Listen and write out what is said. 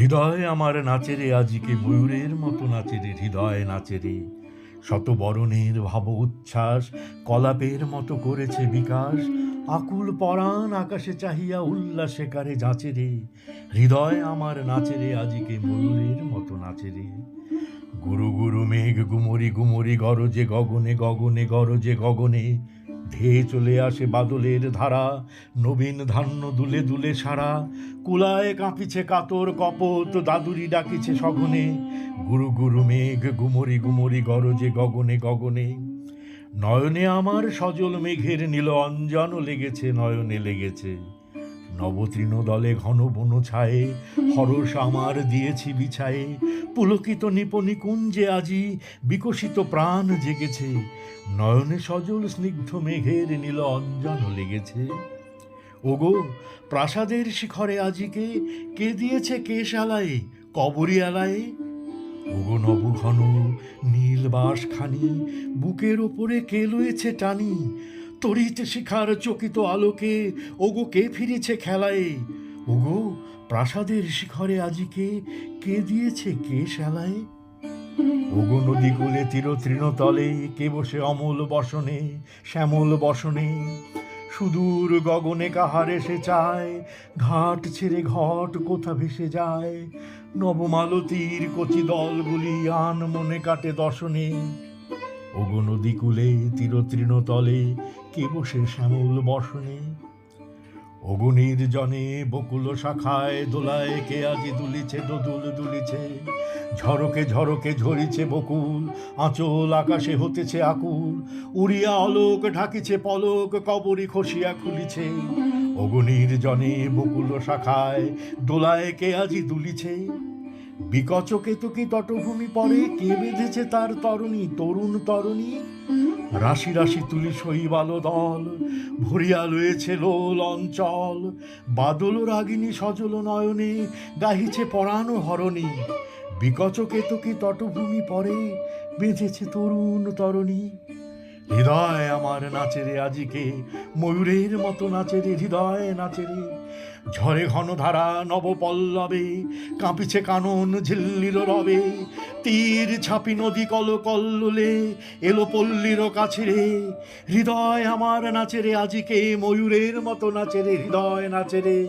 হৃদয় আমার নাচে রে, আজিকে ময়ূরের মতো নাচে রে, হৃদয় নাচে রে। শত বরণের ভাব উচ্ছ্বাস কলাপের মতো করেছে বিকাশ। আকুল পরাণ আকাশে চাহিয়া উল্লাসে কারে যাচে রে, হৃদয় আমার নাচে রে, আজিকে ময়ূরের মতো নাচে রে। গুরু গুরু মেঘ গুমরি গুমরি গরজে গগনে গগনে গরজে গগনে, ধেয়ে চলে আসে বাদলের ধারা, নবীন ধান্য দুলে দুলে সারা। কুলায় কাঁপিছে কাতর কপত, দাদুরি ডাকিছে সঘনে। গুরু গুরু মেঘ গুমরি গুমরি গরজে গগনে গগনে। নয়নে আমার সজল মেঘের নীল অঞ্জন লেগেছে, নয়নে লেগেছে। নবতৃণ দলে ঘন বন ছায়ে, হরস আমার দিয়েছি বিছায়ে। পুলকিত নিপনি কুঞ্জে আজি বিকশিত প্রাণ জেগেছে, নয়নে সজল স্নিগ্ধ মেঘের নীল অঞ্জন লেগেছে। ওগো প্রাসাদের শিখরে আজিকে কে দিয়েছে কেশ আলায়ে, কবরী আলায়ে। ওগো নবঘন নীল বাঁশখানি বুকের ওপরে কে লয়েছে টানি, তড়িৎ শিখার চকিত আলোকে ওগো কে ফিরেছে খেলায়। ওগো প্রাসাদের শিখরে আজিকে কে দিয়েছে কে শালায়। ওগো নদী কূলে তীর তৃণতলে কে বসে অমল বসনে, শ্যামল বসনে। সুদূর গগনে কাহার এসে চায়, ঘাট ছেড়ে ঘট কোথা ভেসে যায়। নবমালতীর কচি দলগুলি আন মনে কাটে দর্শনে। ওগো নদী কূলে তীর তৃণতলে কে বসে শ্যামল বসনে। ওগো নির্জনে বকুল শাখায় দোলায় কে আজি দুলিছে দোদুল দুলিছে। ঝরকে ঝরকে ঝরিছে বকুল, আঁচল আকাশে হতেছে আকুল। উড়িয়া অলোক ঢাকিছে পলক, কবরী খসিয়া খুলিছে। ওগো নির্জনে বকুল শাখায় দোলায় কে আজি দুলিছে। বিকচকে তো কি তটভূমি পরে কে বেঁধেছে তার তরণী, তরুণ তরণী। রাশি রাশি তুলি শৈবাল দল ভরিয়া লয়েছে লোল অঞ্চল। বাদল রাগিনী সজল নয়নে গাহিছে পরাণ হরণী। বিকচকে তো কি তটভূমি পরে বেঁধেছে তরুণ তরণী। হৃদয় আমার নাচে রে আজিকে ময়ূরের মতো নাচে রে, হৃদয় নাচে রে। ঝরে ঘন ধারা নবপল্লবে কাঁপিছে কানন ঝিল্লির রবে। তীর ছাপি নদী কল কল্লোলে এলো পল্লীর কাছে রে, হৃদয় আমার নাচে রে আজিকে ময়ূরের মতো নাচে রে, হৃদয় নাচে রে।